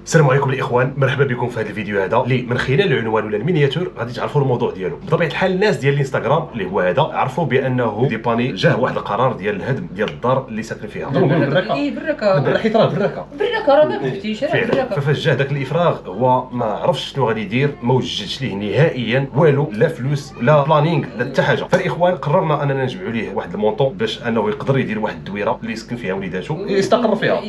السلام عليكم الاخوان، مرحبا بكم في هذا الفيديو هذا اللي من خلال العنوان ولا المينياتور غادي تعرفوا الموضوع ديالو. بطبيعه الحال الناس ديال الانستغرام اللي هو هذا عرفوا بانه ديباني جاه واحد القرار ديال الهدم ديال الدار اللي ساكن فيها. بالراكه حيت راه بالراكه راه ما كتبتيش بالراكه. ففاش جاه داك الافراغ هو ما عرفش شنو غادي يدير، ما وجدش ليه نهائيا والو، لا فلوس لا بلانينغ لا حتى حاجه. فالاخوان قررنا اننا نجمعوا ليه واحد المونطون باش انه يقدر يدير واحد الدويره اللي يسكن فيها وليداتو يستقر فيها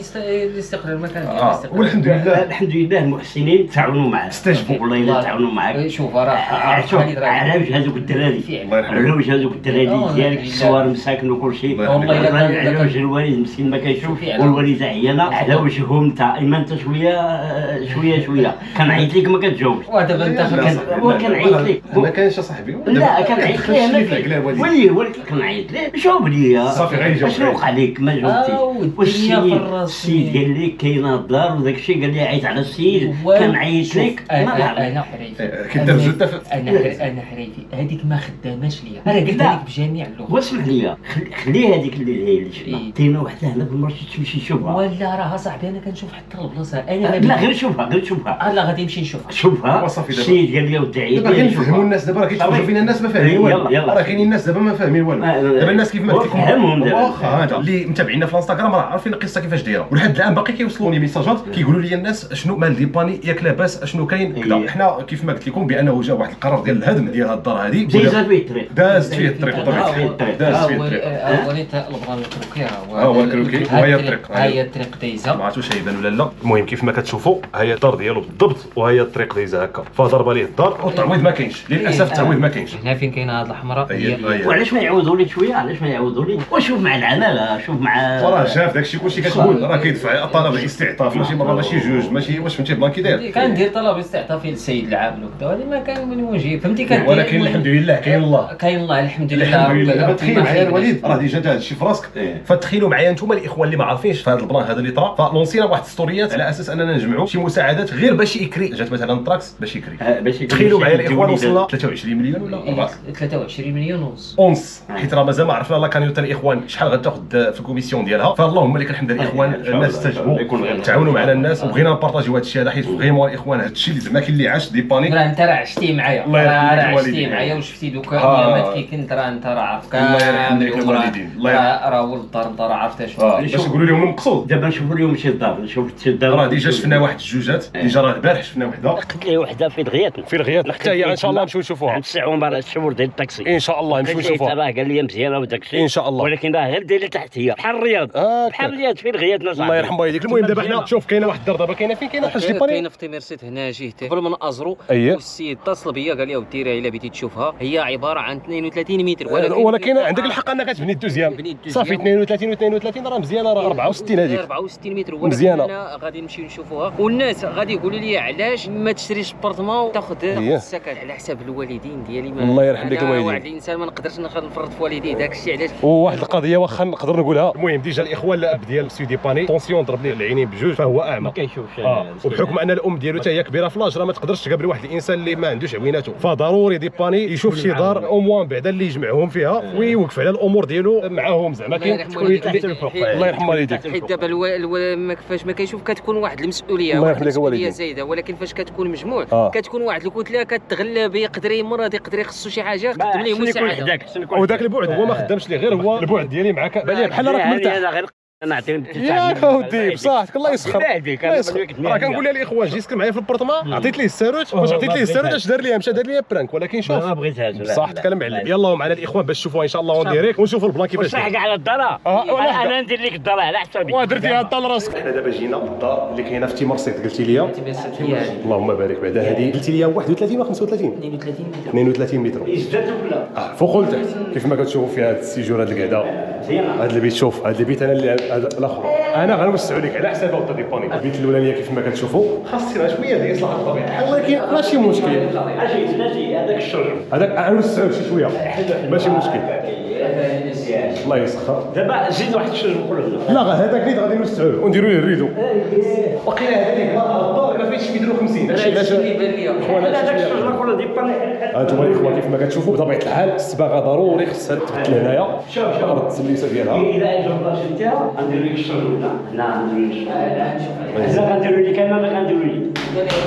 يستقر المكان ديالو. والحمد لله الحمد لله المحسنين تعاونوا معك، استجبوا والله الا تعاونوا معك. شوف راه على وجه هذوك الدراري، على وجه هذوك الدراري ديالك الصوار مساكن وكل شيء، والله على وجه الوالد مسكين ما كيشوف والوالده عيانه، على وجههم انت ايما انت شويه كنعيط لك ما كتجاوبش. ودابا انت كنعيط لك ما كانش صاحبي، لا كنعيط ليه ولكن كنعيط ليه جاوب لي صافي غيجاوب. شنو وقع لك ما جاوبتيش؟ السيد قال لك كاينه الدار وداك الشيء قال لي عيط على السيد كنعيط لك. انا حريفي انا حريفي هذيك ما خداماش ليا، انا قلت لك بجميع اللغات. واسمح لي خلي هذيك اللي شفنا كاينه وحده هنا بالمرشد تمشي تشوفها. ولا راه صاحبي انا كنشوف حتى البلاصه انا لا غير شوفها لا غادي نمشي نشوفها السيد قال لي ودي عيط دابا نفهموا الناس. دابا راه كيتفرجوا فينا الناس ما فاهمين والو، راه كاينين الناس دابا ما فاهمين والو. دابا الناس كيف ما قلت لكم فهمهم دابا واخا هذا اللي متابعينا في الانستغرام راه عارفين القصه كيفاش دايره، ولحد الان باقي كيوصلوني ميساجات كيقولوا لي الناس شنو مال ديباني ياك لاباس شنو كاين كذا. حنا كيف ما قلت لكم بانه جا واحد القرار ديال الهدم ديال هاد الدار هذه، دازت فيه الطريق بطبيعه الحال دازت فيه الطريق. وليت البلان الكروكي هو الكروكي وهي الطريق، هي الطريق دايزه ما عرفتش هيبان ولا لا. المهم كيف ما كتشوفوا هي الدار ديالو بالضبط وهي الطريق دايزه هكا، فضربه ليه الدار والتعويض ما كاينش للاسف. التعويض ما كاينش هنا فين كاينه هاد الحمراء. وعلاش ما يعوضوا لي شويه؟ علاش ما يعوضوا لي؟ وشوف مع العماله شوف مع راه شاف داكشي كلشي كتقول راه كيدفع طلب الاستعطاف ماشي مره ماشي جوج ماشي واش فهمتي بلان كي داير. كندير طلب استعطافي للسيد العامل وكذا ولكن ما كان من وجهي فهمتي. كان ولكن الحمد لله كاين الله الحمد لله. دابا تخيلوا معايا الوليد راه ديجا هذا الشيء في راسك. فتخيلوا معايا انتم الاخوان اللي ما عارفينش في هذا البلان هذا اللي طرا، فلونسينا واحد ستوريات على اساس اننا نجمعوا شي مساعدات غير باش يكري. جات مثلا تراكس باش يكري. تخيلوا معايا الاخوان وصلنا 23 مليون ولا 23 مليون ونص حيت راه مازال ما عرفنا لا كانيوتا الاخوان شحال غتاخذ في الكوميسيون ديالها. فاللهم لك الحمد الاخوان الناس استجابوا تعاونوا معنا الناس وبغينا نبارطاجيو هذا الشيء هذا حيت فريمون الاخوان هذا الشيء اللي زعما كاين اللي عاش ديباني. راه انت راه عشتي معايا، راه عشتي معايا وشفتي دوك الايامات كي كنت راه انت راه عارف كامل راه ولد الدار انت راه عرفت اش باش نقولوا لهم المقصود. دابا نشوفوا اليوم شي دار شي دار راه ديجا شفنا واحد الجوجات ديجا راه البارح شفنا وحده قلت لي وحده في دغياتنا حتى هي ان شاء الله نمشيو نشوفوها عند الساعه ومباراه الشهور ديال الطاكسي ان شاء الله نمشيو نشوفوها. راه قال لي مزيانه وداك الشيء ان شاء الله، ولكن راه غير دايره تحت هي بحال الرياض بحال الرياض في دغياتنا صاحبي. الله يرحم والديك. المهم دابا حنا شوف كاينه واحد الدار دابا كاينه فين كاينه حاج ديباني كاينه في تيميرسيت هنا جهته قبل من ازرو. أيه. والسيد اتصل بيا قال لي ودي راه الا بغيتي تشوفها هي عباره عن 32 متر ولكن عندك الحق انك تبني الدوزيام صافي 32 و32 راه مزيانه راه 64 هذيك 64 متر مزيانه. انا غادي نمشيو نشوفوها والناس غادي يقولوا لي علاش ما تشريش ابارتمون وتاخذ السكن على حساب الوالدين ديالي. الله يرحم لك الوالدين. واحد الانسان ما نقدرش نفرط في والديه داك الشيء علاش. وواحد القضيه واخا نقدر نقولها. المهم ديجا الاخوان الاب ديال سي ديباني طونسيون ضرب ليه العينين بجوج فهو اعمى ما كيشوفش. وبحكم ان الام ديالو حتى هي كبيره في لاج راه ما تقدرش تقابل واحد الانسان اللي ما عندوش عويناته. فضروري ديباني يشوف شي دار او موان بعدا اللي يجمعهم فيها ويوقف على الامور ديالو معاهم زعما كاين الله يرحم والديك. حيت دابا فاش ما كيشوف كتكون واحد المسؤوليه، الله يرحم لك الوالدين زايده، ولكن فاش كتكون مجموع كتكون واحد الكتله كتغلب يقدر يمرض يقدر يخصو شي حاجه تقدم ليه مساعده. وداك البعد هو ما خدامش ليه غير هو البعد ديالي معاك بحال راك مرتاح. نعطيهم ياك اودي بصحتك الله يسخر. راه كنقول لها الاخوان جي سكن معايا في البرطمان عطيت ليه الساروت فاش عطيت ليه الساروت اش دار ليها مشى دار ليها برانك. ولكن شوف ما بغيتهاش بصحتك المعلم. يلا معنا الاخوان باش تشوفوها ان شاء الله اون ديريكت ونشوفوا البلان كيفاش صح كاع على الدار. انا ندير لك الدار على حسابي ودرتيها الدار لراسك. حنا دابا جينا للدار اللي كاينه في تيمرسيت قلتي لي اللهم بارك بعدا هذه قلتي لي 31 و 35 32 متر فوق ولتحت كيف ما كتشوفوا فيها هذا السيجور هذه القعده هذا البيت. شوف هذا البيت انا اللي الاخر انا غنوسعوا لك على حساب اوضه ديباني. البيت الاولانيه كيف ما كتشوفوا خاصنا شويه ديال اصلاح الطبيعه ولكن ماشي مشكل. اجي هذاك الشجر هذاك غنوسعوا شي شويه ماشي مشكل. الله يسخر. دابا زيد واحد الشجر اخر. لا هذاك نيت غادي نوسعوه ونديروا ليه الريدو. وقيلا هذيك الدار كاين فيه يديروا 50 هادشي اللي بان ليا. هذاك الشجره كله ديبان. انتم الاخوه كيف ما كتشوفوا بطبيعه الحال الصباغه ضروري خصها تبدل هنايا. شوف الارض التسليسه ديالها. اذا عجبك انت غندير لك الشجره هنا هنا غنديروا لك انا غنديروا لك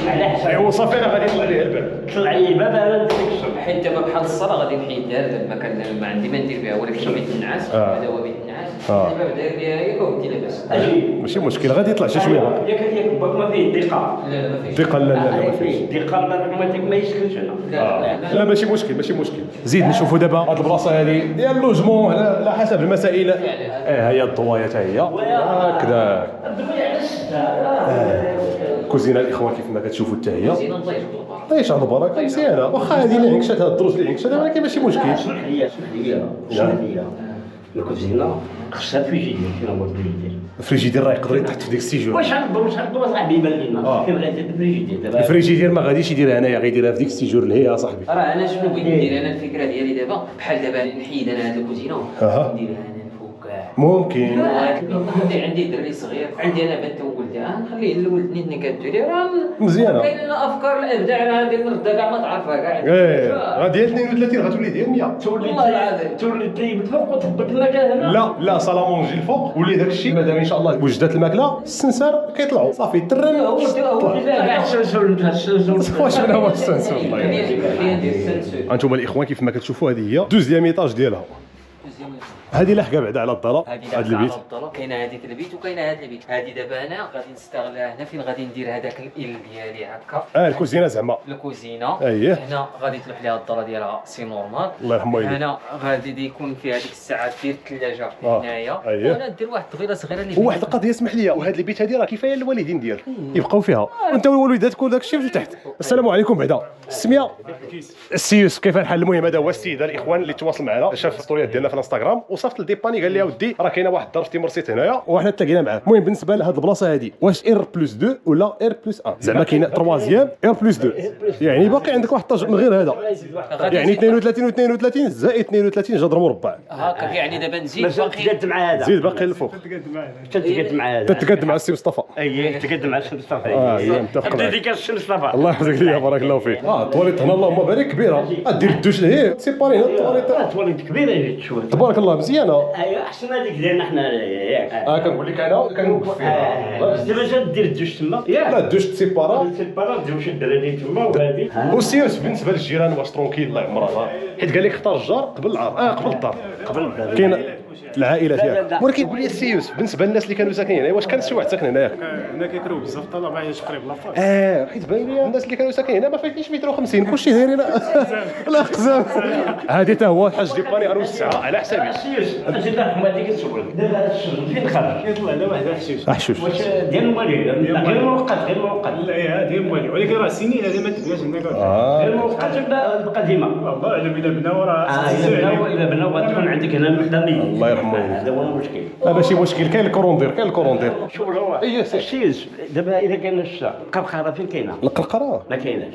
على حسب. ايوا صافي انا غادي نطلع ليه الباب. طلع لي الباب انا ندير لك الشجره. حيت دابا بحال الصلاه غادي نحيدها دابا ما عندي ما ندير بها، ولكن بيت النعاس هذا هو بيت النعاس. دابا داير ليها هي ودي لاباس. اجي ماشي مشكل غادي يطلع شي شويه. ياك باك ما فيه دقه. لا ما فيش ثقه. لا ما فيش. دقه رحمتك ما يسكنش هنا. لا ماشي مشكل ماشي مشكل. زيد نشوفوا دابا هاد البلاصه هذه ديال اللوجمون على حسب المسائل. هي الضوايه حتى هي هكذا. كوزينه الاخوان كيف ما كتشوفوا حتى هي زين نطيش طيش على البركه مزيانه. واخا هذه اللي عكشات هاد الدروج اللي عكشات ولكن ماشي مشكل. اسمح لي الكوزينه خصها فريجيدير. فين هو الفريجيدير؟ الفريجيدير راه يقدر يتحط في ديك السيجور. واش غنضرب صاحبي يبان لنا كيف غادي الفريجيدير دابا؟ الفريجيدير ما غاديش يديرها هنايا، غيديرها في ديك السيجور اللي هي صاحبي. راه انا شنو بغيت ندير انا الفكره ديالي دابا بحال دابا نحيد انا هاد الكوزينه نديرها انا الفوق كاع. ممكن. عندي دري صغير، عندي انا بنت وولدها نخليه الولد نيت كتجري راه مزيانه. كاين لنا افكار الابداع راه غادي نردا كاع ما تعرفها كاع. غادي 32 غتولي ديال 100. والله العظيم تولي طيب الفوق وتهبط لنا كاع هنا. لا صالامونجي الفوق ولي داك الشيء مادام ان شاء الله وجدت الماكله السنسار كيطلعوا صافي ترن. هو كاع السلسل نتاع السلسل. واش من هو السنسور والله. ندير السنسور. انتم الاخوان كيف ما كتشوفوا هذه هي دوزيام ايطاج ديالها. هذه لاحقه بعدا على الضرا. هذا البيت كاينه هذيك البيت وكاينه هذا البيت. هذه دابا انا غادي نستغلها هنا فين غادي ندير هذاك ال ديالي هكا. الكوزينه زعما الكوزينه. اييه. هنا غادي تلوح ليها الضرا ديالها سي نورمال. الله يرحمه والديك. هنا غادي يكون فيها ديك الساعه دير الثلاجه هنايا. أييه. وانا ندير واحد الطغيله صغيره اللي وواحد القضيه اسمح لي، وهذا البيت هذه راه كفايه الوالدين ديالك يبقاو فيها وانت والوالدات وداك الشيء في تحت. السلام عليكم. بعدا السميه السيوس كيف الحال؟ المهم هذا هو السيد الاخوان اللي تواصل معنا شاف الستوريات ديالنا في الانستغرام وصافط لديباني قال لي ودي راه كاينه واحد الدار في تيمرسيت هنايا وحنا تلاقينا معاه. المهم بالنسبه لهاد البلاصه هذه واش ار بلس 2 ولا ار بلس 1 زعما كاينه تروازيام ار بلس 2 يعني باقي عندك واحد الطاج من غير هذا يعني 32 و32 زائد 32 جذر مربع هكا يعني دابا نزيد باقي تقد مع هذا. زيد باقي الفوق تقد مع هذا. تتقدم مع السي مصطفى. اييه تقد مع السي مصطفى. متفق بدي ديك السي مصطفى. الله يحفظك ليا بارك الله فيك. الطواليت هنا اللهم بارك كبيره دير الدوش لهي سيباري هنا الطواليت. الطواليت كبيره اللي تشوف تبارك الله مزيانه. ايوا احسن هذيك ديالنا حنا ياك. كنقول لك انا كنوقف فيها. دابا جا دير الدوش تما لا الدوش تسيبارا سيبارا نديرو شي الدراري تما وهادي. والسيوس بالنسبه للجيران واش ترونكيل الله يعمرها حيت قال لك اختار الجار قبل العار قبل الدار قبل الدار. كاين العائله لا، فيها. لا. ولكن قول لي السيوس بالنسبه للناس اللي كانوا ساكنين هنا واش كان شي واحد ساكن هنا ياك؟ هنا كيكرهوا بزاف الطلبه عايش قريب لافاك. حيت باين لي الناس اللي كانوا ساكنين هنا ما فايتينش متر 50 كلشي دايرين لا قزام. هذه حتى هو الحاج ديباني غنوسعها على حسابي. السيوس اجي نحكم هذيك السؤال دابا هذا الشجر فين خرج؟ كيطلع على واحد حشيش. حشوش واش ديال الموالي غير مؤقت غير مؤقت لا هذه موالي ولكن راه سنين هذا ما تبناش هنا غير مؤقت ولا ديما؟ والله الا بناو راه الا بناو غتكون عندك هنا المحتمية. الله يرحمه. هذا هو المشكل. ماشي مشكل كاين الكروندير شوف هو السيوس دابا اذا كان الشتا القرقره فين كاينه؟ القرقره ما كايناش.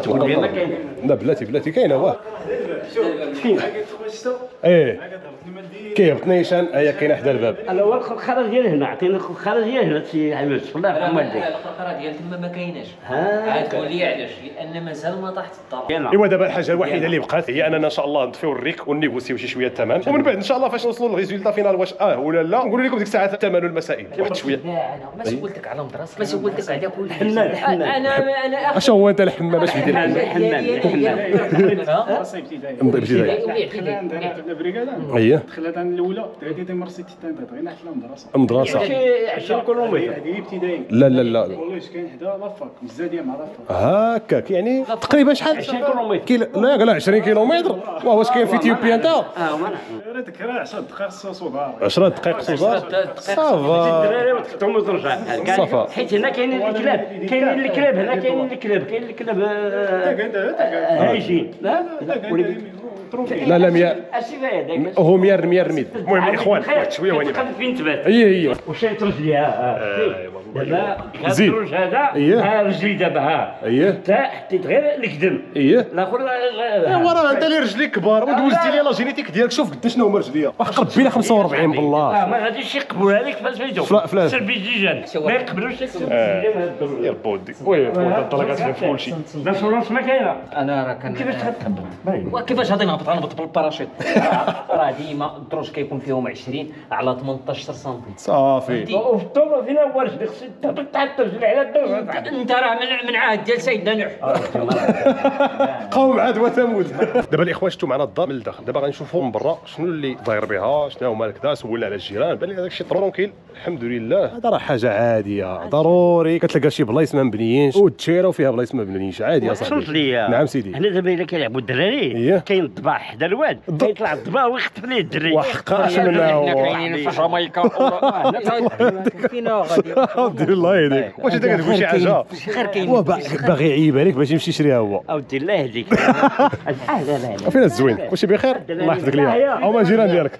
تقول لي ما كاينه. لا بلاتي كاينه واه فين؟ كيهبط نيشان هي كاينه حدا الباب. انا هو الخرج ديال هنا عطيني الخرج ديال هنا سي حميد الله يرحم والديك. القرقره ديال تما ما كايناش. عاد تقول لي علاش؟ لان مازال ما طاحت الدار. ايوا دابا الحاجه الوحيده اللي بقات هي اننا ان شاء الله نطفيو الريك ونيغوسيو شي شويه الثمن ومن بعد ان شاء الله فاش نوصلوا للريزولتا فينال واش ولا لا نقولوا لكم ديك الساعه الثمن والمسائل واحد شويه. انا ما سولتك على مدرسه ما سولتك على كل حاجه. الحمام انا اش هو انت الحمام باش بدير راسي ابتدائي. عندنا بريكاده. اييه دخلت انا الاولى دريتي تيمرسيت حتى غير نحت المدرسه. المدرسه 20 كيلومتر. هذه ابتدائي. لا والله كاين حدا لافاك مزاديه مع لافاك. هكاك يعني تقريبا شحال 20 كيلومتر. لا قال 20 كيلومتر واش كاين في اثيوبيا انت ريتك راه 10 دقائق صوصودار. 10 دقائق صوزار صافا الدراري وتحطهم وترجع صافا. حيت هنا كاينين الكلاب هنا كاينين الكلاب هايجين لا 100 السيفه هذاك هو 100 رميد. المهم الاخوان واحد شويه واني فين تبات هي واش ترجليها دابا زيد. الدروج هذا اييه. ها رجلي دابا ها اييه حتى حطيت غير القدم اييه الاخر ايوا راه انت اللي رجليك كبار ودوزتي لي لا جينيتيك ديالك شوف قد شنو هما رجليا واحد قربينا 45 بالله ما غاديش يقبلوها لك فاش فيدو فلا. سربي جيجان ما يقبلوش لك سربي جيجان هاد الدروج يا بودي وي الطلقات في كلشي لا صورات ما كاينه انا راه كان كيفاش تهبط وكيفاش غادي نهبط بالباراشوت راه ديما الدروج كيكون فيهم 20 على 18 سنتيم صافي وفي الطوبه فينا هو رجلي خصك تهبط تحت رجلي على الدروج انت راه من عهد ديال سيدنا نوح قوم عاد وثمود دابا الاخوان شفتوا معنا الدار من الداخل دابا غنشوفوا من برا شنو اللي داير بها شنو هما كذا سولنا على الجيران بان لي هذاك الشيء ترونكيل الحمد لله هذا راه حاجه عاديه ضروري كتلقى شي بلايص ما مبنيينش والتشيره وفيها بلايص ما مبنيينش عادي يا وصلت صاحبي لي نعم سيدي هنا دابا الا كيلعبوا الدراري كاين الضباع حدا الواد كيطلع الضباع ويخطف ليه الدري وحقاش منها حنا كاينين في جامايكا فينا غادي دير الله يهديك واش انت كتقول شي حاجه خير كاين هو باغي يعيب عليك باش يمشي يشريها هو اودي الله يهديك لا فين الزوين واش بخير الله يحفظك ليا او ما جيران ديالك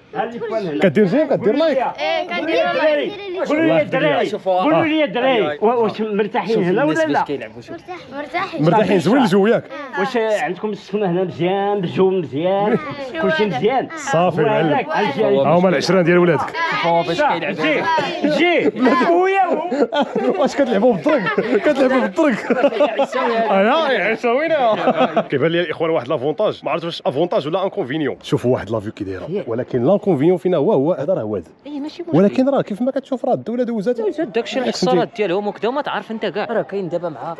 كدير جيم كدير لايك قولوا لي الدراري قولوا لي الدراري واش مرتاحين هنا ولا لا مرتاحين زوين الجو ياك واش عندكم السكنه هنا مزيان الجو مزيان كلشي مزيان صافي معلم ها هما العشران ديال ولادك باش كيلعب جي خويا واش كتلعبوا بالطرق كتلعبوا بالطرق انا عيساوينا كيبان لي الاخوان واحد لافونتاج ما عرفتش واش افونتاج ولا انكونفينيون شوفوا واحد لافيو كي دايره ولكن لانكونفينيون فينا هو هذا راه واد ولكن راه كيف ما كتشوف راه الدوله دوزات داكشي الحصارات ديالهم وكذا وما تعرف انت كاع راه كاين دابا مع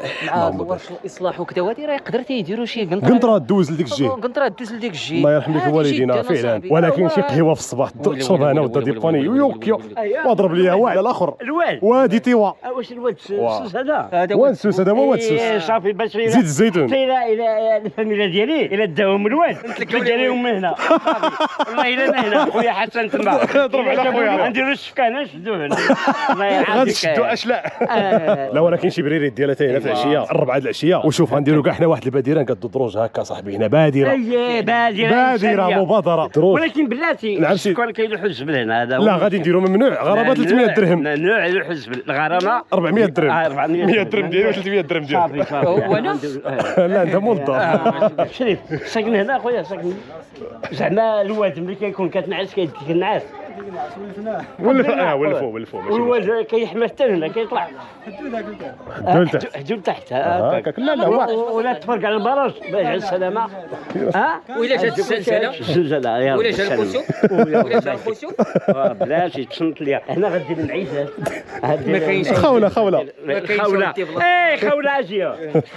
ورش الاصلاح وكذا وهادي راه يقدر تيديروا شي قنطره دوز لديك الجهه قنطره دوز لديك الجهه الله يرحم لك والدينا فعلا ولكن شي قهوه في الصباح تشرب انا ودا دي باني ويوكيو واضرب ليها واحد على الاخر الواد وادي تيوا واش الواد السوس هذا واد السوس هذا هو واد السوس صافي باش زيت الزيتون الى الفاميله ديالي الى داهم الواد نتلقى عليهم من هنا والله الا انا هنا خويا حسن تما ضرب على خويا نديروا السكان نشدوه الله يرحم غادي تشدوا اشلاء لا ولكن شي بريريت ديالها حتى هنا في العشيه الربعه د العشيه وشوف غنديروا كاع حنا واحد البادره نقادوا دروج هكا صاحبي هنا بادره بادره مبادره دروج ولكن بلاتي نعم سيدي شكون كيلوحوا الجبل هنا هذا لا غادي نديروا ممنوع غرامه 300 درهم ممنوع يلوحوا الجبل الغرامه 400 درهم 400 درهم ديالي و 300 درهم ديالي صافي هو انا لا انت موظف شريف ساكن هنا خويا ساكن زعما الواد ملي كيكون كتنعس كيديك النعاس ولفوا والواد كيحمى حتى هنا كيطلع حدود تحت هكاك لا ولا تفرق على البراج باش على السلامه ها وإلا جات الزلزله ولا جا الكسوف ولا جا الكسوف بلاش يتصنت ليا هنا غدير المعيشات ما كاينش خوله خوله خوله اجي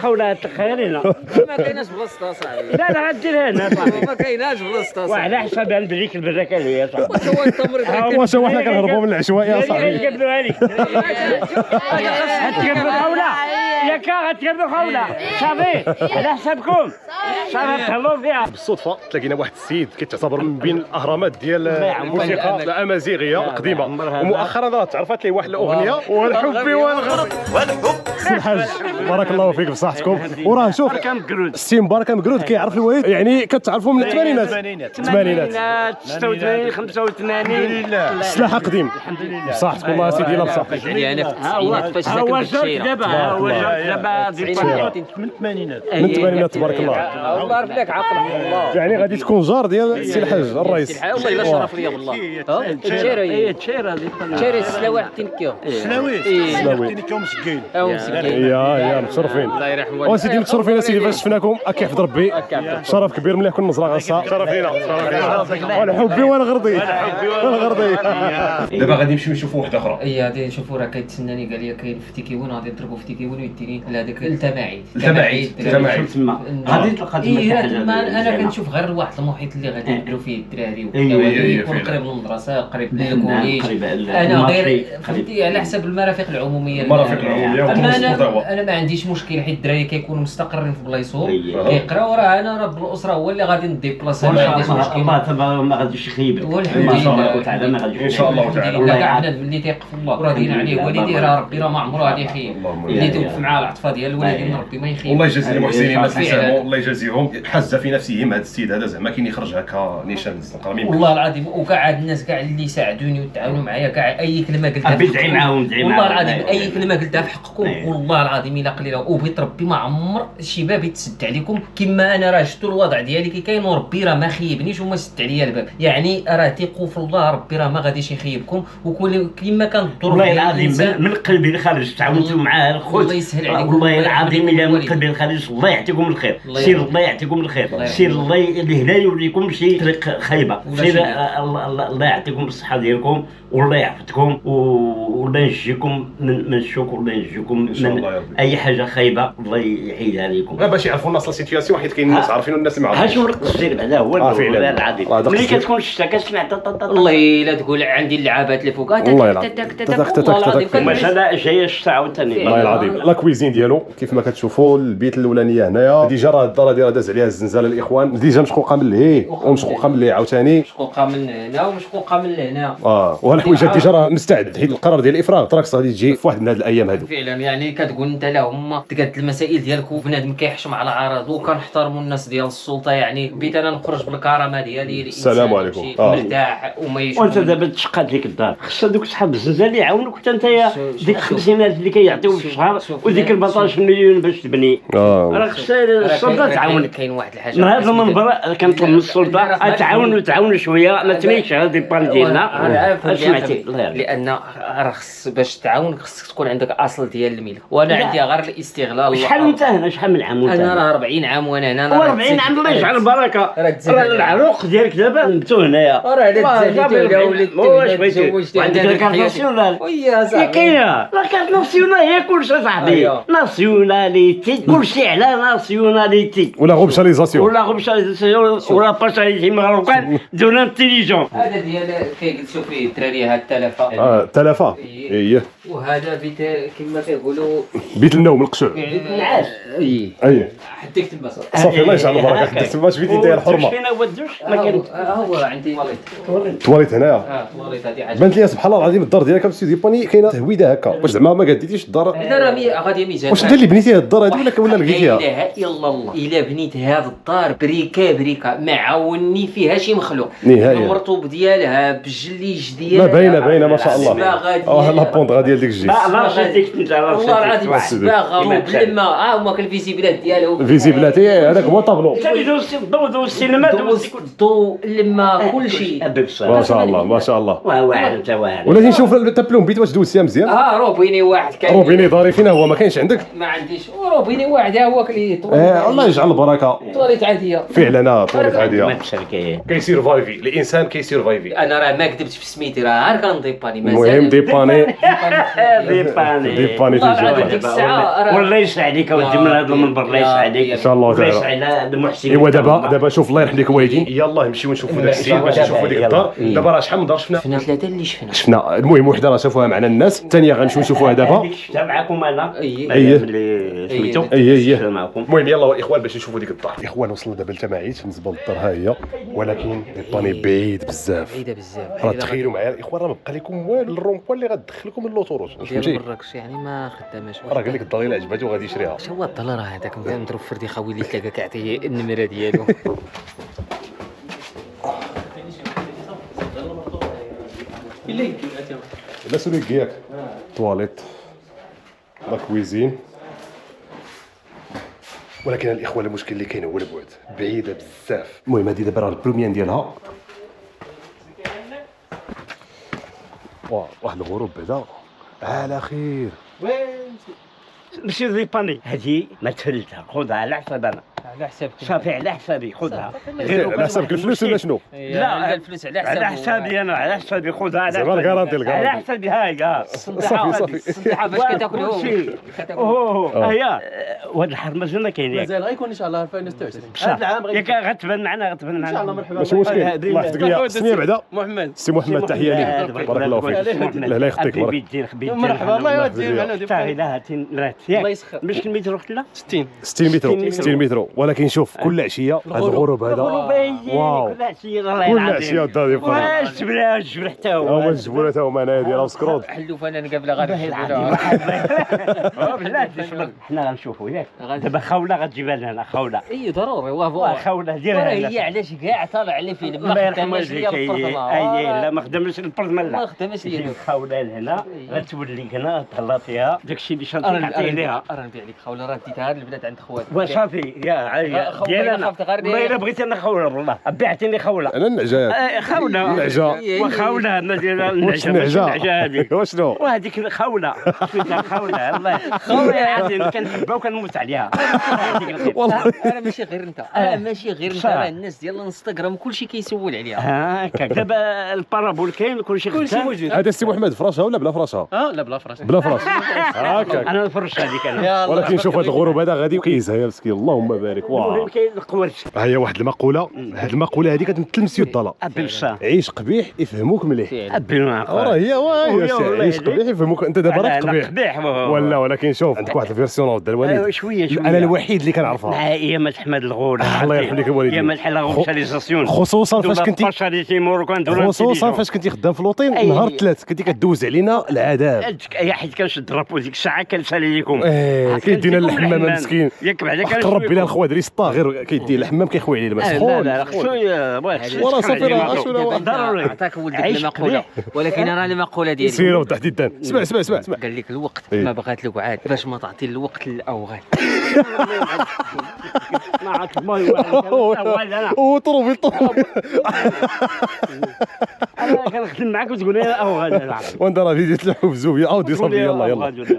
خوله تخيل هنا ما كايناش بلاصتها صاحبي لا غدير هنا صاحبي ما كايناش بلاصتها صاحبي وعلى حساب بريك البركه هي صاحبي هو التمر واش حنا كنهربوا من العشوائيه يا صاحبي غتقبلوها لك غتقبلوا خوله ياك غتقبلوا خوله صافي على حسابكم صافي تهلاو فيها بالصدفه تلاقينا واحد السيد كيتعتبر من بين الاهرامات ديال الموسيقى الامازيغيه القديمه ومؤخرا راه تعرفت ليه واحد الاغنيه والحب والغرب الحاج بارك الله فيك بصحتكم وراه شوف السي مبارك مقرود كيعرف الوالد يعني كتعرفوا من الثمانينات 86 85 السلاح قديم بصحتكم الله سيدي لا بصح يعني في التسعينات فاش ساكن هو في الشيرة دابا هو دابا من الثمانينات تبارك الله الله يرحم لك عقلك والله يعني غادي تكون جار ديال السي الحاج الرئيس والله الا شرف ليا والله التشيرة هي التشيرة التشيرة السلاوي حتى نكيو سلاوي مسكين يا متشرفين الله يرحمه وسيدي متشرفين سيدي فاش شفناكم كيحفظ ربي شرف كبير ملي كون نزرع غصه شرف لينا والحبي والغرضي دابا غادي نمشيو نشوفوا واحده اخرى اي غادي نشوفوا راه كيتسناني قال لي كاين في تيكيون غادي نضربوا في تيكيون ويديني لهذاك التماعيد تما غادي تلقى تما انا كنشوف غير واحد المحيط اللي غادي يديروا فيه الدراري وكذا يكون قريب للمدرسه قريب للكوليج انا غير فهمتي على حسب المرافق العموميه انا ما عنديش مشكل حيت الدراري كيكونوا مستقرين في بلايصهم كيقراو راه انا رب الاسره هو اللي غادي نديبلاصا ما عنديش مشكل ما غاديش يخيبك والحمد لله تعالى ما غاديش ان شاء الله تعالى كاع بنادم اللي تيق في الله وراضيين عليه والديه راه ربي راه ما عمره غادي يخيب اللي توقف معاه مع العطفه ديال الوالدين ربي ما يخيب. والله يجازي المحسنين الناس اللي ساهموا، الله يجازيهم. حز في نفسهم هذا السيد هذا زعما كاين يخرج هكا نيشان والله العظيم. وكاع هاد الناس كاع اللي ساعدوني وتعاونوا معايا كاع اي كلمه قلتها بدعي معاهم والله العظيم اي كلمه قلتها في حقكم والله العظيم الا قليله وبغيت ربي ما عمر شي باب يتسد عليكم كما انا راه شفتوا الوضع ديالي كي كاين وربي راه ما خيبنيش وما سد عليا الباب. يعني راه ثقوا في الله ربي راه ما غاديش يخيبكم كما كان الظروف والله العظيم من قلبي الخالص تعاونتوا معاه الخوت الله يسهل عليكم والله العظيم الا من قلبي الخالص الله يعطيكم الخير سير الله يعطيكم الخير سير الله لا يوريكم شي طريق خايبه سير الله يعطيكم الصحه ديالكم والله يحفظكم والله ينجيكم من الشوك والله ينجيكم من اي حاجه خايبه الله يحيدها عليكم باش يعرفوا الناس لا سيتياسيون حيت كاين الناس عارفين الناس اللي ما عارفينش. ها شوف القصير بعدا هو والله العظيم ملي كتكون الشتا كتسمع والله الا تقول عندي اللعابات اللي فوق والله العظيم مثلا جايه الشتا عاوتاني والله العظيم. لا كويزين ديالو كيف ما كتشوفوا البيت الاولانيه هنايا ديجا راه الدار ديالها داز عليها الزنزانه الاخوان ديجا مشقوقه من لهيه ومشقوقه من لهيه عاوتاني مشقوقه من هنا ومشقوقه من هنا وهالحوايجات ديجا راه مستعد حيت القرار ديال الافراغ تراكس غادي تجي في واحد من هاد الايام هادو فعلا. يعني كتقول انت لهم تقاد المسائل ديالك وبنادم كيحشم على عرض وكنحترموا الناس ديال السلطه. يعني بيت انا نخرج بالكرامه ديالي السلام عليكم مرتاح وما يشوف. وانت دابا تشقات ليك الدار خص دوك صحاب الزنزانه اللي يعاونوك حتى انت ديك 50,000 اللي كيعطيو في الشهر وديك 14 مليون باش تبني راه خص السلطه تعاونك. كاين واحد الحاجه من هذا المنبر كنطلب من السلطه تعاونوا شويه ما تميش هذا البان ديالنا سمعتي لان راه خص باش تعاون خصك تكون عندك اصل ديال الملك وانا عندي غير الاستغلال. شحال انت هنا شحال من عام انا راه 40 عام وانا هنا 40 عام الله يجعل البركه راه العروق ديالك دابا نبتو هنايا واش بغيتي عندك الكارت ناسيونال ويا صاحبي كاينه الكارت ناسيونال هي كلشي صاحبي ناسيوناليتي كلشي على ناسيوناليتي ولا غوبشاليزاسيون ولا باشاليتي مغربان دون انتيليجون. هذا ديال كيجلسوا فيه الدراري هاد التلفه التلفه اييه وهذا بيت كما كيقولوا بيت النوم القشور النعاس اييه حديك تما صافي الله يجعل البركه حديك تما بيتي انت الحرمه فين هو الدوش ما كاين هو عندي تواليت هنايا تواليت هذه عجب بانت لي سبحان الله العظيم الدار ديالك بسيدي باني كاينه تهويده هكا واش زعما ما قاديتيش الدار لا راه غادي ميزان واش انت اللي بنيتي هاد الدار هذه ولا لقيتيها؟ لا اله الا الله الا بنيت هاد الدار بريكه ما عاوني فيها شي مخلوق المرطوب ديالها بالجليج ديالها باينه ما شاء الله لابوندغا ديال ديك الجيش ما غاديك انت والله العظيم الصباغه بالما هما كالفيزيبلات ديالو الفيزيبلاتي هذاك هو طابلو دوز السينما دوز الضوء الماء كل شيء ما شاء الله ما شاء الله واعر انت واعر ولكن نشوف التبلوم بيت واش دوزتيها مزيان روبيني واحد كاين روبيني داري فينا هو ما كاينش عندك ما عنديش روبيني واحد ها هو كلي الله يجعل البركه طواليت عاديه فعلا طواليت عاديه ما تشاركيه كيسيرفايفي الانسان كيسيرفايفي انا راه ما كذبتش في سميتي راه غير كنديباني المهم ديباني ديك الساعه والله يسعدك اودي من هذا المنبر الله يسعدك ان شاء الله تعالى يسعد المحسن. ايوا دابا شوف الله يرحم ليك والدين يلاه نمشيو نشوفوا داك السيد باش نشوفوا ديك الدار. دابا راه شحال من دار شفنا ثلاثه اللي شفنا المهم وحده راه شافوها معنا الناس الثانيه غنمشيو نشوفوها دابا شتا معكم انا اللي سميتو معكم. المهم يلاه الاخوان باش نشوفوا ديك الدار. الاخوان وصلنا دابا لتماعيت بالنسبه للدار ها هي ولكن الباني بعيد بزاف راه تخيلوا معايا الاخوان راه ما بقى لكم والو الرومبوان اللي غتدخلكم من لوطوروج ديال مراكش يعني ما خداماش راه قال لك الدار اللي عجباتو غادي يشريها. اش هو الدار راه هذاك مضروب فردي خاوي اللي تلاقى كيعطيه النمره ديالو لا سوليك ياك تواليت لا كويزين ولكن الاخوان المشكل اللي كاين هو البعد بعيده بزاف. المهم هذه دابا راه البروميان ديالها واحد الغروب بعدا على خير ماشي ديباني هذه ما تهلتها خذها على حساب انا على حسابك صافي على حسابي خذها غير على حسابك الفلوس ولا شنو؟ لا الفلوس على حسابي انا على حسابي خذها على زعما الكارانتي على حسابي هاي صافي الصندحه باش كتاكلهم هيا وهاد الحرب مازال كاين مازال غيكون ان شاء الله 2026 هذا العام غتبان معنا ان شاء الله. مرحبا ماشي مشكل الله يحفظك ليا سميه بعدا محمد سي محمد تحيه ليك بارك الله فيك لا يخطيك مرحبا الله يودي معنا لا هاتين الله يسخر مش المتر وقت لا 60 60 متر ولكن شوف كل عشيه هذا الغروب هذا واو كل عشيه كل عشيه الدار ديال فرنسا الجبل حتى هو الجبوله حتى هما هنايا ديال مسكروط حلو فانا نقابله غادي بلاتي حنا غنشوفوا ياك دابا خوله غتجيبها لنا خوله اي ضروري واه خوله ديالها هي علاش كاع طالع على فيلم ما خدامش ليا لا ما خدامش البرطمان لا ما خدامش ليا خوله لهنا غتولي هنا تهلا فيها داكشي اللي شنطي نعطيه ليها راه نبيع لك خوله راه ديتها البنات عند خواتك وصافي يا ديالنا والله الا بغيت انا خوله والله بعتني خوله انا النعجه خوله النعجه وخوله ديال النعجه هذيك واشنو وهذيك خوله خوله الله خوله عادي كنحبها وكنموت عليها والله انا ماشي غير انت ماشي غير انت راه الناس ديال الانستغرام كلشي كيسول عليها هكاك دابا البارابول كاين كلشي موجود هذا السي محمد فراشها ولا بلا فراشها لا بلا فراش بلا فراش هكاك انا الفرش هذيك انا ولكن شوف هذا الغروب هذا غادي وكيزها يا مسكين اللهم بارك واو المهم كاين القوارش ها هي واحد المقوله هذه المقوله هذه كتمثل مسيو الضلال بالصح عيش قبيح يفهموك مليح راه هي عيش قبيح يفهموك انت دابا راك قبيح ولا ولكن شوف عندك واحد الفيرسيون ود الوالد شويه انا الوحيد اللي كنعرفها هي ما تحمد الغوله الله يرحم لك الوالدين يا ما الحاله غوشاليزاسيون خصوصا فاش كنتي خصوصا فاش كنتي خدام في لوطين نهار الثلاث كنتي كدوز علينا العذاب يا حيت كنشد رابو ديك الساعه كنسالي لكم كيدينا الحمام مسكين ياك بعدا قرب بلا الخوادري سطا غير كيدي الحمام كيخوي عليه الماء سخون لا خصو وراه صافي راه شنو ضروري عطاك ولدك المقوله ولكن راه المقوله ديالي سير وضح الدان اسمع قال لك الوقت ما بغات الوعاد باش ما تعطي الوقت للاوغاد ما عرفت ما هو انا وطروبي انا كنخدم معاك وتقول لي اوغاد وانت راه فيديو تلعبوا في زوبيه عاودي صافي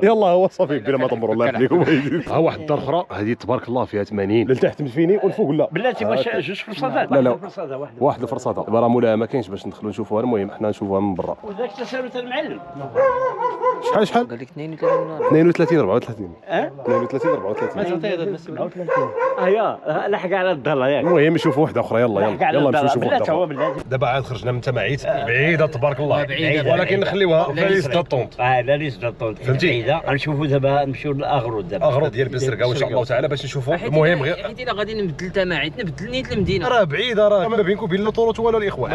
يلا هو صافي بلا ما تمر الله يحفظكم ها واحد الدار اخرى هذه تبارك الله فيها 80 لتحت مدفيني والفوق لا بلاتي واش جوج فرصات لا واحد الفرصه دابا راه مولاها ما كاينش باش ندخلوا نشوفوها المهم حنا نشوفوها من برا وداك تسالت المعلم شحال قال لك 32 32 34 32 ما 34 تعطيه هذا المسؤول لحق على الضله ياك المهم نشوفوا واحده اخرى يلا نمشيو نشوفوا بلاتي هو واحده بلاتي دابا عاد خرجنا من تماعيت بعيده تبارك الله بعيدة. ولكن نخليوها في ليست طونط لا ليس دطون فهمتي؟ غنشوفوا دابا نمشيو للاغرود دابا اغراض ديال بنسرقه وان شاء الله تعالى باش نشوفوا المهم غير حيت الا غادي نبدل تماعيد نبدل نيت المدينه راه بعيده راه ما بينكم وبين الطرق ولا الاخوان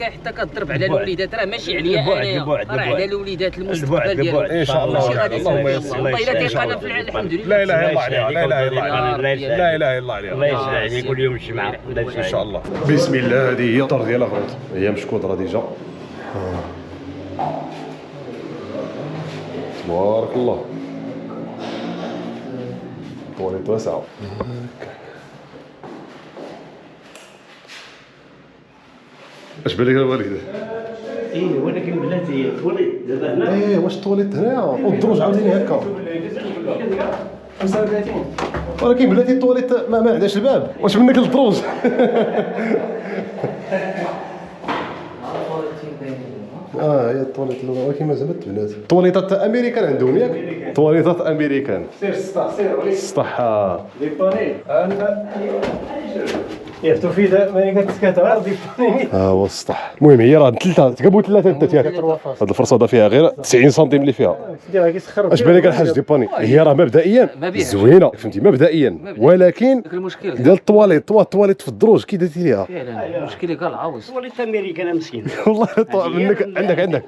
حتى كضرب على الوليدات راه ماشي عليا انايا راه على الوليدات المستقبل ديالهم ان شاء الله اللهم يسر والله الا تيقانا في الحمد لله لا اله الا الله عليها لا اله الا الله عليها لا اله الا الله الله عليها يسهل عليك كل يوم الجمعه ان شاء الله بسم الله. هذه هي الدار ديال اغراض هي مشكودره ديجا تبارك الله طواليت واسعه اش بالك الوالده ولكن بلاتي تولي دابا هنا واش الطواليت هنايا والدروج عاوتاني هكا 35 ولكن بلاتي الطواليت ما عندهاش الباب واش منك الدروج هي الطواليت الاولى ولكن مازال ما تبنات طواليطات امريكان عندهم ياك طواليطات امريكان سير سير الصح ديبوني يفتو في ما كتسكاتها ديبوني هو السطح المهم هي راه ثلاثه تقبوا ثلاثه انت ياك هاد الفرصه فيها غير 90 سنتيم اللي فيها ديرها كيسخر اش بالك الحاج ديباني هي راه مبدئيا زوينه فهمتي مبدئيا ولكن المشكل ديال الطواليت في الدروج كي درتي ليها فعلا المشكل كاع العوز وليت امريكان مسكين والله منك عندك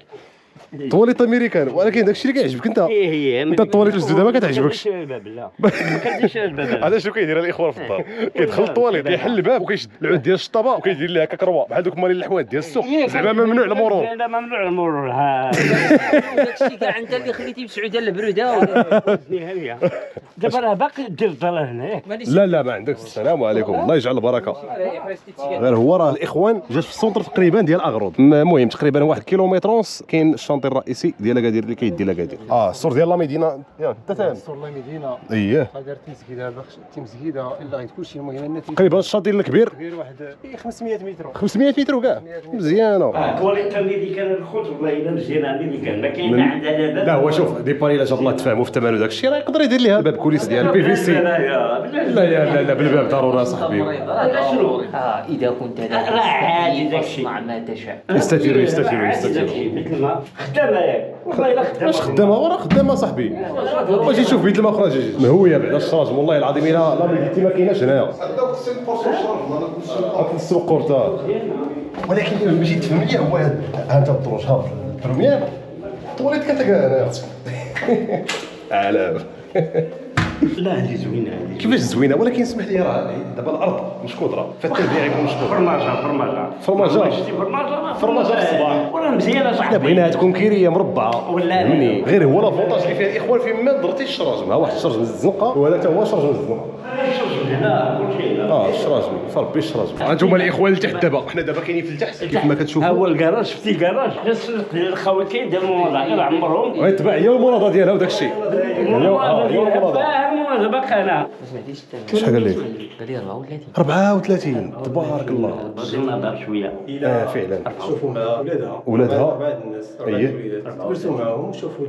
طواليت امريكان ولكن داكشي اللي كيعجبك انت هي انت الطواليت الجديده ما كتعجبكش لا ما كنديرش الباب هذا شنو كيدير الاخوان في الدار كيدخل الطواليت يحل الباب وكيشد العود ديال الشطابه وكيدير لها كروه بحال دوك مالين الحوايج ديال السوق زعما ممنوع المرور لا ممنوع المرور داكشي كاع انت اللي خليتي بسعوده البروده دابا راه باقي دير الضلال هنا ياك لا ما عندكش. السلام عليكم الله يجعل البركه غير هو راه الاخوان جات في السونتر تقريبا ديال اغروض المهم تقريبا 1 كيلومتر ونص كاين الشانطي الرئيسي ديال اكادير اللي كيدي لاكادير السور ديال لا مدينه ياك انت فاهم السور لا مدينه اييه دارت مسكيده مسكيده الا غير كلشي المهم الناس تقريبا الشاطئ الكبير كبير واحد 500 متر 500 متر وكاع مزيانه كواليتي امريكان الخوت والله الا مزيان امريكان ما كاين عندها دابا لا هو شوف ديباري الا جاب الله تفاهموا في الثمن وداك الشيء راه يقدر يدير ليها باب كوليس ديال البي في سي لا بالباب ضروري اصاحبي اذا كنت راه عادي داكشي مع ما تشاء يستثيروا داكشي مثل ما خدامه ياك والله الا خدامه. واش خدامه وراه خدامه صاحبي. واش تشوف بيت المخرج مهويه بعدا الشراجم والله العظيم الا لا بغيتي ما كايناش هنايا. عندك 5% شارج ما نقولش السوق قرطه. ولكن باش تفهم لي هو ها انت الدروج ها البروميير طوليت كتاك هنايا. على لا هذه زوينه هذه. كيفاش زوينه ولكن اسمح لي راه دابا الارض مشكوطره فالتربيع يكون مشكوط. فرماجه شتي فرماجه في الصباح وراه مزيانه صاحبي. حنا بغيناها تكون كيريه مربعه ولا فهمني غير هو لافونتاج اللي فيها الاخوان فين ما درتي الشراجم ها واحد الشرج من الزنقه وهذا حتى هو شرج من الزنقه. الشراجم فربي الشراجم. انتم الاخوان لتحت دابا حنا دابا كاينين في التحت كيف ما كتشوفوا. ها هو الكراج شفتي الكراج الخواتين ديال الموضوع غير عمرهم غيتباع هي المناضه ديالها وداك الشيء. هي المناضه. المناضه باقي انا. شحال قال لك؟ قال لي 34. 34 تبارك الله. بغينا نهضر شويه. فعلا. شوفوا مع ولادها ولادها بعض الناس جلسوا معاهم وشوفوا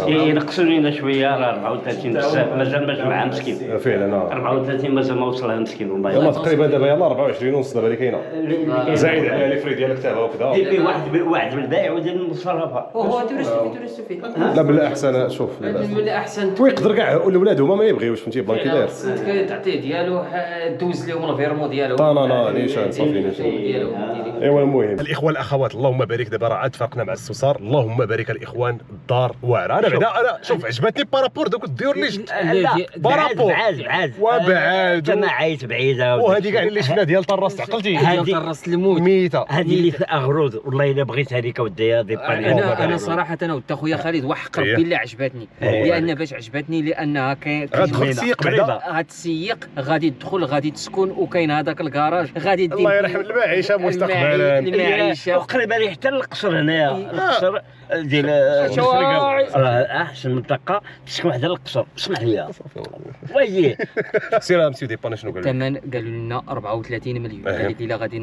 ينقصوا لنا شويه راه 34 بزاف مازال ما جمعها مسكين. فعلا 34 مازال ما وصلها مسكين والله. يلا تقريبا دابا يلا 24 ونص دابا اللي كاينه زايد على لي فري ديالك تاعها وكذا. فيه واحد من البائع وديال المصرفه. هو تورث فيه لا بلا احسن شوف من احسن ويقدر كاع الاولاد هما ما يبغيوش فهمتي بلان كي داير تعطيه ديالو دوز لهم الفيرمو ديالو لا نيشان صافي نيشان. ايوا المهم الاخوان الاخوات اللهم بارك دابا راه عاد فرقنا مع السوسار اللهم بارك الاخوان الدار واعره. انا بعدا انا شوف عجبتني بارابور دوك الديور اللي بارابور بعاد وبعاد جماعات بعيده وهذه كاع اللي شفنا ديال طراس عقلتي ديال طراس الموت ميته هذه اللي في اغرود والله الا بغيتها لك وديها دي انا صراحه انا وتا خويا خالد وحق ربي اللي عجبتني لان باش عجبتني لانها غتسيق بعدا غتسيق غادي تدخل غادي تسكن وكاين هذاك الكراج غادي الله يرحم المعيشه مستقبلا المعيشه وقريبه لي حتى القصر هنايا القصر ديال راه احسن منطقه تسكن وحده القصر اسمح لي ويلي سير مسيو ديباني شنو قال لك؟ الثمن قالوا لنا 34 مليون قال لك الا غادي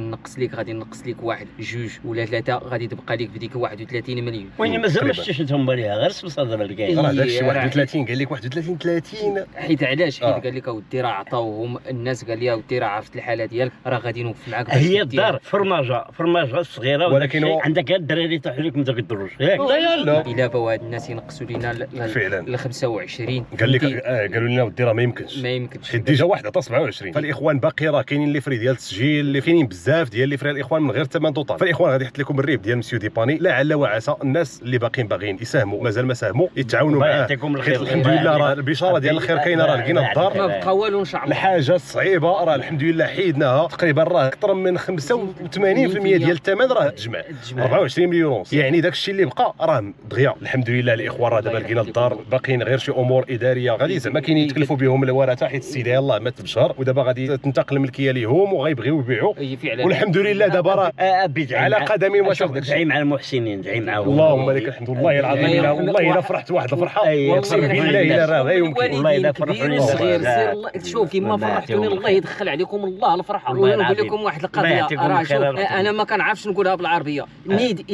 نقص لك واحد جوج ولا ثلاثه غادي تبقى لك بديك 31 مليون. وين مازال ما شفتش انتم بالها غير الصدر اللي كاين راه داكشي 31 قال لك 31 30 حيت علاش حيت قال لك اودي راه عطاوهم الناس قال لي اودي راه عرفت الحاله ديالك راه غادي نوقف معاك هي الدار فرماجه صغيره ولكن عندك الدراري تحت لك من داك الدروج ياك لا الا بغاو هاد الناس ينقصوا لينا ل 25 قال لك قالوا لنا ودي راه ما يمكنش حيت ديجا واحد عطا 27 فالاخوان باقي راه كاينين لي فري ديال التسجيل اللي كاينين بزاف ديال لي فري الاخوان من غير الثمن توطال. فالاخوان غادي يحط لكم الريب ديال مسيو ديباني لعل وعسى الناس اللي باغيين يساهموا مازال ما ساهموا يتعاونوا معاه. حيت الحمد لله راه البشاره ديال الخير كاينه راه لقينا الدار ما بقى والو ان شاء الله. الحاجه الصعيبه راه الحمد لله حيدناها تقريبا راه اكثر من 85% ديال الثمن راه تجمع 24 مليون ونص يعني داك الشيء اللي بقى راه دغيا الحمد لله الاخوان راه دابا لقينا الدار باقيين غير شي امور اداريه غادي زعما كاينين يتكلفوا بهم الورثه حيت السيده يلاه مات بشهر ودابا غادي تنتقل الملكيه ليهم وغيبغيو يبيعوا والحمد لله دابا راه على قدم وساق دعي مع المحسنين دعي معاهم اللهم لك الحمد والله العظيم والله الا فرحت واحد الفرحه اقسم بالله الا راه غير يمكن والله الا فرحوني صغير شوف كيما فرحتوني الله يدخل عليكم الله الفرحه ونقول لكم واحد القضيه راه شوف انا ما كنعرفش نقولها بالعربيه نيد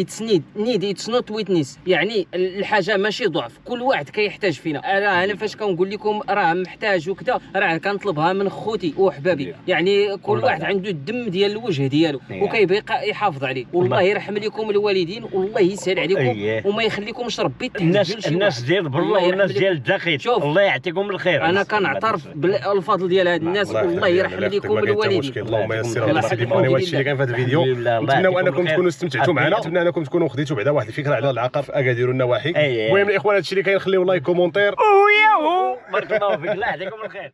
اتس نوت ويتنس يعني الحاجه ماشي ضعف كل واحد كيحتاج فينا راه انا فاش كنقول لكم راه محتاج وكذا راه كنطلبها من خوتي وحبابي يعني كل واحد عنده الدم ديال الوجه ديالو وكيبغي يحافظ عليه والله يرحم لكم الوالدين والله يسهل عليكم وما يخليكمش ربي الناس ديال برا والناس ديال الداخل الله يعطيكم الخير. انا كنعترف بالفضل ديال هاد الناس والله يرحم لكم الوالدين. اللهم يسر الله سيدي ماني وهادشي اللي كاين في هذا الفيديو نتمنوا انكم تكونوا استمتعتوا معنا نتمنى انكم تكونوا خديتوا بعدا واحد الفكره على العقار في اكادير والنواحي. المهم الاخوان هادشي اللي كاين خليو لايك كومونتير وياهو بارك الله فيك الله يعطيكم الخير.